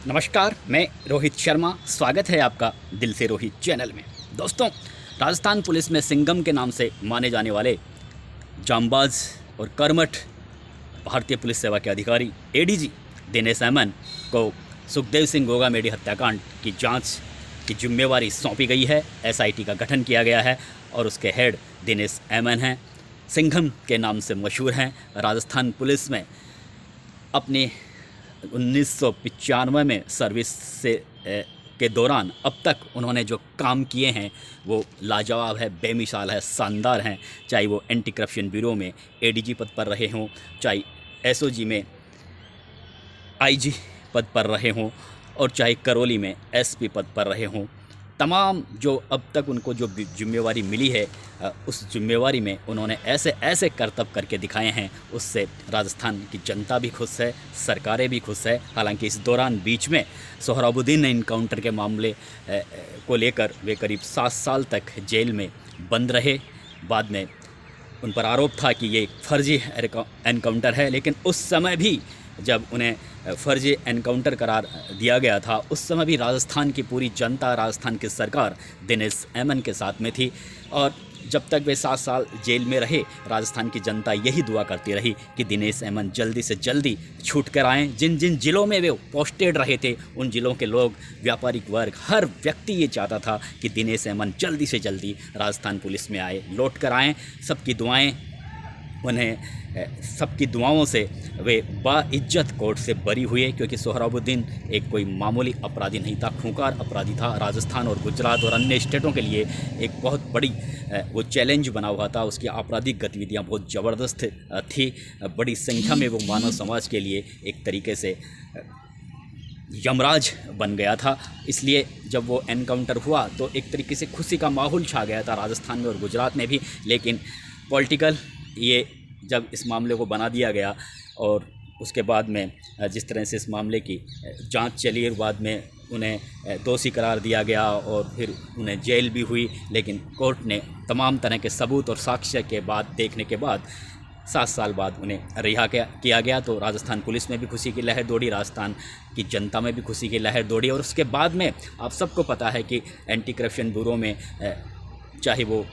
नमस्कार, मैं रोहित शर्मा। स्वागत है आपका दिल से रोहित चैनल में। दोस्तों, राजस्थान पुलिस में सिंघम के नाम से माने जाने वाले जांबाज और कर्मठ भारतीय पुलिस सेवा के अधिकारी एडीजी दिनेश एमन को सुखदेव सिंह गोगामेडी हत्याकांड की जांच की जिम्मेवारी सौंपी गई है। एसआईटी का गठन किया गया है और उसके हेड दिनेश एमन हैं। सिंघम के नाम से मशहूर हैं। राजस्थान पुलिस में अपने 1995 में सर्विस से के दौरान अब तक उन्होंने जो काम किए हैं वो लाजवाब है, बेमिसाल है, शानदार हैं। चाहे वो एंटी करप्शन ब्यूरो में एडीजी पद पर रहे हों, चाहे एसओजी में आईजी पद पर रहे हों और चाहे करौली में एसपी पद पर रहे हों। तमाम जो अब तक उनको जो जिम्मेवारी मिली है उस जिम्मेवारी में उन्होंने ऐसे ऐसे करतब करके दिखाए हैं, उससे राजस्थान की जनता भी खुश है, सरकारें भी खुश है। हालांकि इस दौरान बीच में सोहराबुद्दीन इनकाउंटर के मामले को लेकर वे करीब 7 साल तक जेल में बंद रहे। बाद में उन पर आरोप था कि ये फर्जी एनकाउंटर है, लेकिन उस समय भी जब उन्हें फर्जी एनकाउंटर करार दिया गया था, उस समय भी राजस्थान की पूरी जनता, राजस्थान की सरकार दिनेश एमन के साथ में थी। और जब तक वे 7 साल जेल में रहे, राजस्थान की जनता यही दुआ करती रही कि दिनेश एमन जल्दी से जल्दी छूट कर आएँ। जिन जिन ज़िलों में वे पोस्टेड रहे थे, उन ज़िलों के लोग, व्यापारिक वर्ग, हर व्यक्ति ये चाहता था कि दिनेश एमन जल्दी से जल्दी राजस्थान पुलिस में आए, लौट कर आएँ। सबकी दुआएँ उन्हें सबकी दुआओं से वे बाइज्जत कोर्ट से बरी हुए, क्योंकि सोहराबुद्दीन एक कोई मामूली अपराधी नहीं था, खूंखार अपराधी था। राजस्थान और गुजरात और अन्य स्टेटों के लिए एक बहुत बड़ी वो चैलेंज बना हुआ था। उसकी आपराधिक गतिविधियां बहुत ज़बरदस्त थी। बड़ी संख्या में वो मानव समाज के लिए एक तरीके से यमराज बन गया था। इसलिए जब वो एनकाउंटर हुआ तो एक तरीके से खुशी का माहौल छा गया था राजस्थान में और गुजरात में भी। लेकिन पॉलिटिकल ये जब इस मामले को बना दिया गया और उसके बाद में जिस तरह से इस मामले की जांच चली और बाद में उन्हें दोषी करार दिया गया और फिर उन्हें जेल भी हुई, लेकिन कोर्ट ने तमाम तरह के सबूत और साक्ष्य के बाद देखने के बाद 7 साल बाद उन्हें रिहा किया गया। तो राजस्थान पुलिस में भी खुशी की लहर दौड़ी, राजस्थान की जनता में भी खुशी की लहर दौड़ी। और उसके बाद में आप सबको पता है कि एंटी करप्शन ब्यूरो में चाहे वो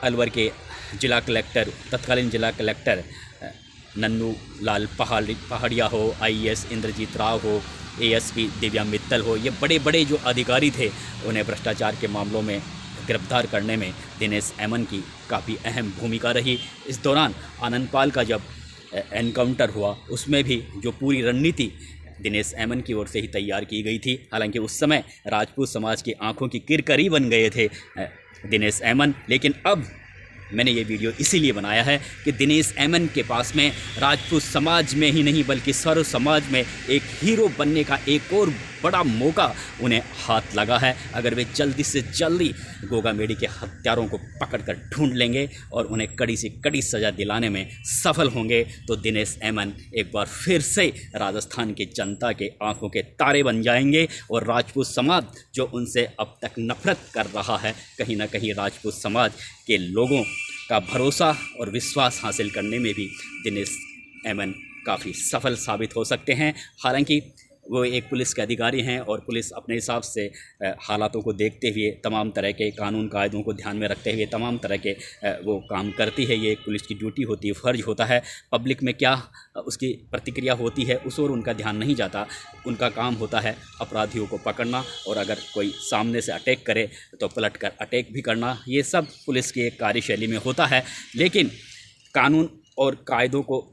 अलवर के जिला कलेक्टर, तत्कालीन जिला कलेक्टर नन्नू लाल पहाड़िया हो, आईएएस इंद्रजीत राव हो, एएसपी दिव्या मित्तल हो, ये बड़े बड़े जो अधिकारी थे, उन्हें भ्रष्टाचार के मामलों में गिरफ्तार करने में दिनेश एमन की काफ़ी अहम भूमिका रही। इस दौरान आनंदपाल का जब एनकाउंटर हुआ, उसमें भी जो पूरी रणनीति दिनेश एमन की ओर से ही तैयार की गई थी। हालांकि उस समय राजपूत समाज की आंखों की किरकरी बन गए थे दिनेश एमन। लेकिन अब मैंने ये वीडियो इसीलिए बनाया है कि दिनेश एमन के पास में राजपूत समाज में ही नहीं बल्कि सर्व समाज में एक हीरो बनने का एक और बड़ा मौका उन्हें हाथ लगा है। अगर वे जल्दी से जल्दी गोगामेडी के हत्यारों को पकड़कर ढूंढ लेंगे और उन्हें कड़ी से कड़ी सज़ा दिलाने में सफल होंगे तो दिनेश एमन एक बार फिर से राजस्थान की जनता के आंखों के तारे बन जाएंगे। और राजपूत समाज जो उनसे अब तक नफरत कर रहा है, कहीं ना कहीं राजपूत समाज के लोगों का भरोसा और विश्वास हासिल करने में भी दिनेश एमन काफ़ी सफल साबित हो सकते हैं। हालांकि वो एक पुलिस के अधिकारी हैं और पुलिस अपने हिसाब से हालातों को देखते हुए, तमाम तरह के कानून कायदों को ध्यान में रखते हुए तमाम तरह के वो काम करती है। ये एक पुलिस की ड्यूटी होती है, फ़र्ज होता है। पब्लिक में क्या उसकी प्रतिक्रिया होती है उस ओर उनका ध्यान नहीं जाता। उनका काम होता है अपराधियों को पकड़ना, और अगर कोई सामने से अटैक करे तो पलट कर अटैक भी करना। ये सब पुलिस की एक कार्यशैली में होता है। लेकिन कानून और कायदों को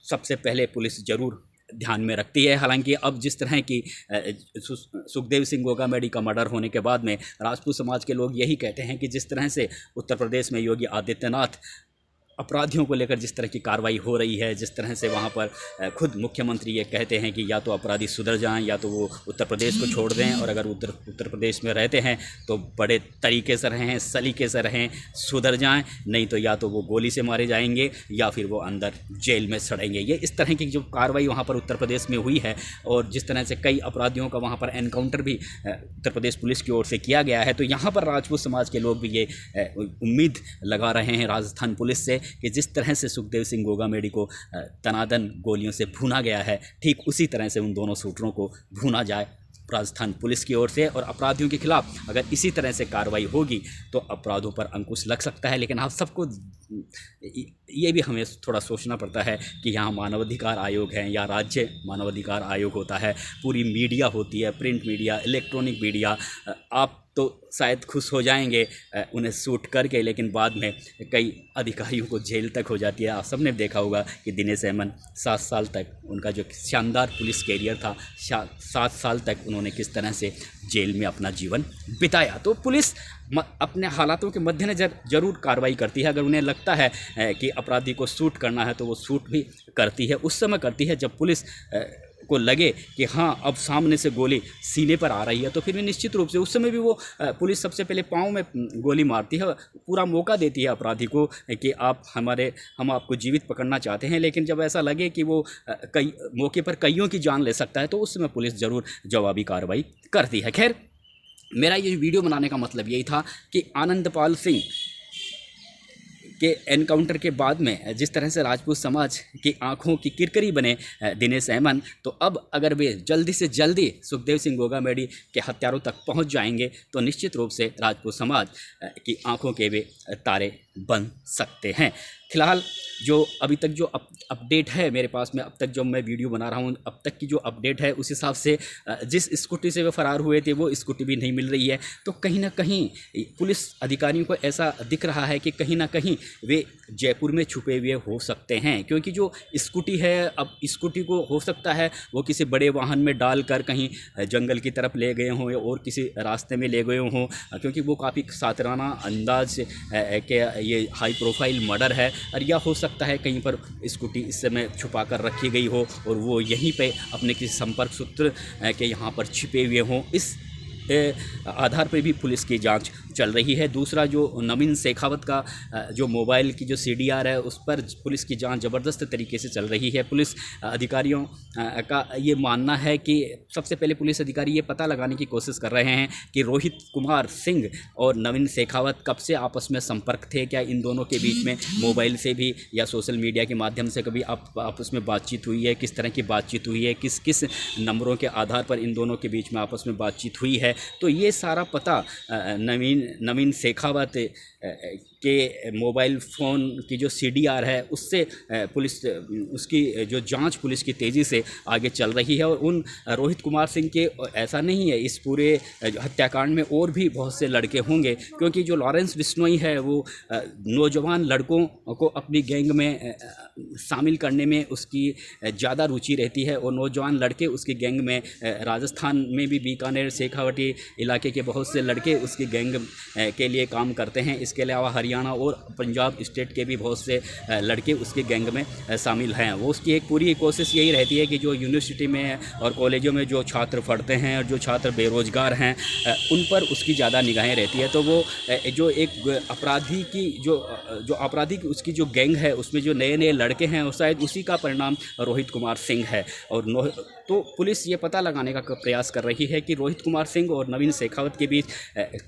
सबसे पहले पुलिस ज़रूर ध्यान में रखती है। हालांकि अब जिस तरह की सुखदेव सिंह गोगामेडी का मर्डर होने के बाद में राजपूत समाज के लोग यही कहते हैं कि जिस तरह से उत्तर प्रदेश में योगी आदित्यनाथ अपराधियों को लेकर जिस तरह की कार्रवाई हो रही है, जिस तरह से वहाँ पर खुद मुख्यमंत्री ये कहते हैं कि या तो अपराधी सुधर जाएं या तो वो उत्तर प्रदेश को छोड़ दें, और अगर उत्तर प्रदेश में रहते हैं तो बड़े तरीके से रहें, सलीके से रहें, सुधर जाएं, नहीं तो या तो वो गोली से मारे जाएंगे या फिर वो अंदर जेल में सड़ेंगे। ये इस तरह की जो कार्रवाई वहाँ पर उत्तर प्रदेश में हुई है और जिस तरह से कई अपराधियों का वहाँ पर एनकाउंटर भी उत्तर प्रदेश पुलिस की ओर से किया गया है, तो यहाँ पर राजपूत समाज के लोग भी ये उम्मीद लगा रहे हैं राजस्थान पुलिस से कि जिस तरह से सुखदेव सिंह गोगामेडी को तनादन गोलियों से भूना गया है, ठीक उसी तरह से उन दोनों शूटरों को भूना जाए राजस्थान पुलिस की ओर से। और अपराधियों के खिलाफ अगर इसी तरह से कार्रवाई होगी तो अपराधों पर अंकुश लग सकता है। लेकिन आप सबको ये भी हमें थोड़ा सोचना पड़ता है कि यहाँ मानवाधिकार आयोग है या राज्य मानवाधिकार आयोग होता है, पूरी मीडिया होती है, प्रिंट मीडिया, इलेक्ट्रॉनिक मीडिया। आप तो शायद खुश हो जाएंगे उन्हें शूट करके, लेकिन बाद में कई अधिकारियों को जेल तक हो जाती है। आप सबने देखा होगा कि दिनेश अहमद 7 साल तक उनका जो शानदार पुलिस कैरियर था, 7 साल तक उन्होंने किस तरह से जेल में अपना जीवन बिताया। तो पुलिस अपने हालातों के मद्देनज़र ज़रूर कार्रवाई करती है। अगर उन्हें लगता है कि अपराधी को शूट करना है तो वो शूट भी करती है। उस समय करती है जब पुलिस को लगे कि हाँ अब सामने से गोली सीने पर आ रही है, तो फिर भी निश्चित रूप से उस समय भी वो पुलिस सबसे पहले पाँव में गोली मारती है, पूरा मौका देती है अपराधी को कि हम आपको जीवित पकड़ना चाहते हैं। लेकिन जब ऐसा लगे कि वो कई मौके पर कईयों की जान ले सकता है तो उस समय पुलिस ज़रूर जवाबी कार्रवाई करती है। खैर, मेरा ये वीडियो बनाने का मतलब यही था कि आनंदपाल सिंह के एनकाउंटर के बाद में जिस तरह से राजपूत समाज की आंखों की किरकिरी बने दिनेश अहमद, तो अब अगर वे जल्दी से जल्दी सुखदेव सिंह गोगामेडी के हत्यारों तक पहुंच जाएंगे तो निश्चित रूप से राजपूत समाज की आंखों के वे तारे बन सकते हैं। फिलहाल जो अभी तक जो अपडेट है मेरे पास में, अब तक जो मैं वीडियो बना रहा हूँ, अब तक की जो अपडेट है उस हिसाब से जिस स्कूटी से वे फरार हुए थे वो स्कूटी भी नहीं मिल रही है। तो कहीं ना कहीं पुलिस अधिकारियों को ऐसा दिख रहा है कि कहीं ना कहीं वे जयपुर में छुपे हुए हो सकते हैं, क्योंकि जो स्कूटी है, अब स्कूटी को हो सकता है वो किसी बड़े वाहन में डालकर कहीं जंगल की तरफ ले गए हों और किसी रास्ते में ले गए हों, क्योंकि वो काफ़ी सातराना अंदाज के ये हाई प्रोफाइल मर्डर है। और यह हो सकता है कहीं पर स्कूटी इस समय छुपा कर रखी गई हो और वो यहीं पे अपने किसी संपर्क सूत्र के यहाँ पर छिपे हुए हों। इस आधार पर भी पुलिस की जांच चल रही है। दूसरा, जो नवीन शेखावत का जो मोबाइल की जो CDR है उस पर पुलिस की जांच ज़बरदस्त तरीके से चल रही है। पुलिस अधिकारियों का ये मानना है कि सबसे पहले पुलिस अधिकारी ये पता लगाने की कोशिश कर रहे हैं कि रोहित कुमार सिंह और नवीन शेखावत कब से आपस में संपर्क थे, क्या इन दोनों के बीच में मोबाइल से भी या सोशल मीडिया के माध्यम से कभी आपस में बातचीत हुई है, किस तरह की बातचीत हुई है, किस किस नंबरों के आधार पर इन दोनों के बीच में आपस में बातचीत हुई है। तो ये सारा पता नवीन शेखावत के मोबाइल फ़ोन की जो CDR है उससे पुलिस उसकी जो जांच पुलिस की तेज़ी से आगे चल रही है। और उन रोहित कुमार सिंह के ऐसा नहीं है, इस पूरे हत्याकांड में और भी बहुत से लड़के होंगे, क्योंकि जो लॉरेंस बिश्नोई है वो नौजवान लड़कों को अपनी गैंग में शामिल करने में उसकी ज़्यादा रुचि रहती है और नौजवान लड़के उसकी गैंग में राजस्थान में भी बीकानेर शेखावटी इलाके के बहुत से लड़के उसकी गैंग के लिए काम करते हैं। इसके अलावा हरियाणा और पंजाब स्टेट के भी बहुत से लड़के उसके गैंग में शामिल हैं। वो उसकी एक पूरी कोशिश यही रहती है कि जो यूनिवर्सिटी में और कॉलेजों में जो छात्र पढ़ते हैं और जो छात्र बेरोज़गार हैं उन पर उसकी ज़्यादा निगाहें रहती है। तो वो जो एक अपराधी की जो अपराधी की उसकी जो गैंग है उसमें जो नए नए लड़के हैं और शायद उसी का परिणाम रोहित कुमार सिंह है। और तो पुलिस ये पता लगाने का प्रयास कर रही है कि रोहित कुमार सिंह और नवीन शेखावत के बीच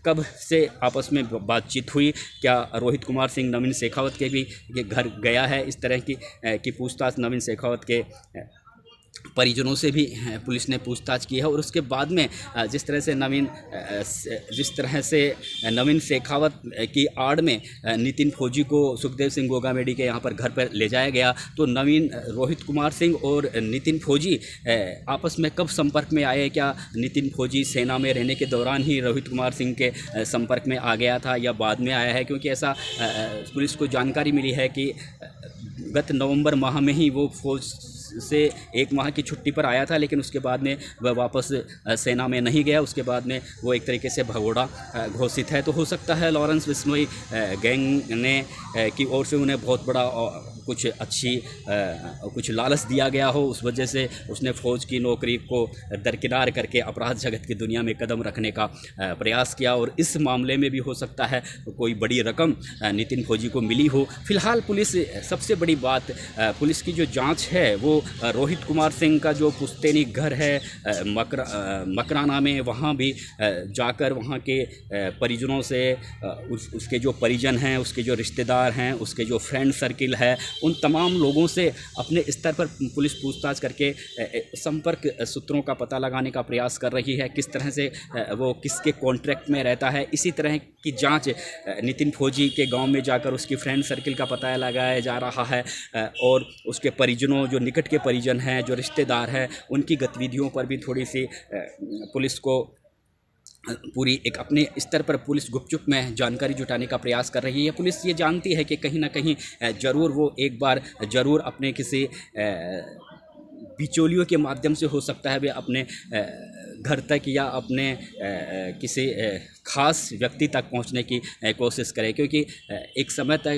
कब से आपस में बातचीत हुई, क्या रोहित कुमार सिंह नवीन शेखावत के भी घर गया है, इस तरह की पूछताछ नवीन शेखावत के परिजनों से भी पुलिस ने पूछताछ की है। और उसके बाद में जिस तरह से नवीन शेखावत की आड़ में नितिन फौजी को सुखदेव सिंह गोगामेडी के यहाँ पर घर पर ले जाया गया, तो रोहित कुमार सिंह और नितिन फौजी आपस में कब संपर्क में आए, क्या नितिन फौजी सेना में रहने के दौरान ही रोहित कुमार सिंह के संपर्क में आ गया था या बाद में आया है, क्योंकि ऐसा पुलिस को जानकारी मिली है कि गत नवंबर माह में ही वो फौज से 1 माह की छुट्टी पर आया था, लेकिन उसके बाद में वह वापस सेना में नहीं गया। उसके बाद में वो एक तरीके से भगोड़ा घोषित है। तो हो सकता है लॉरेंस बिश्नोई गैंग ने की ओर से उन्हें बहुत बड़ा कुछ लालच दिया गया हो, उस वजह से उसने फ़ौज की नौकरी को दरकिनार करके अपराध जगत की दुनिया में कदम रखने का प्रयास किया। और इस मामले में भी हो सकता है कोई बड़ी रकम नितिन फौजी को मिली हो। फिलहाल पुलिस, सबसे बड़ी बात, पुलिस की जो जांच है वो रोहित कुमार सिंह का जो पुश्तैनी घर है मकराना में, वहाँ भी जाकर वहाँ के परिजनों से, उसके जो परिजन हैं, उसके जो रिश्तेदार हैं, उसके जो फ्रेंड सर्किल है, उन तमाम लोगों से अपने स्तर पर पुलिस पूछताछ करके संपर्क सूत्रों का पता लगाने का प्रयास कर रही है, किस तरह से वो किसके कॉन्ट्रैक्ट में रहता है। इसी तरह की जांच नितिन फौजी के गांव में जाकर उसकी फ्रेंड सर्किल का पता लगाया जा रहा है और उसके परिजनों, जो निकट के परिजन हैं, जो रिश्तेदार हैं, उनकी गतिविधियों पर भी थोड़ी सी पुलिस को पूरी एक अपने स्तर पर पुलिस गुपचुप में जानकारी जुटाने का प्रयास कर रही है। पुलिस ये जानती है कि कहीं ना कहीं ज़रूर वो एक बार ज़रूर अपने किसी बिचौलियों के माध्यम से हो सकता है वे अपने घर तक या अपने किसी खास व्यक्ति तक पहुंचने की कोशिश करें, क्योंकि एक समय तक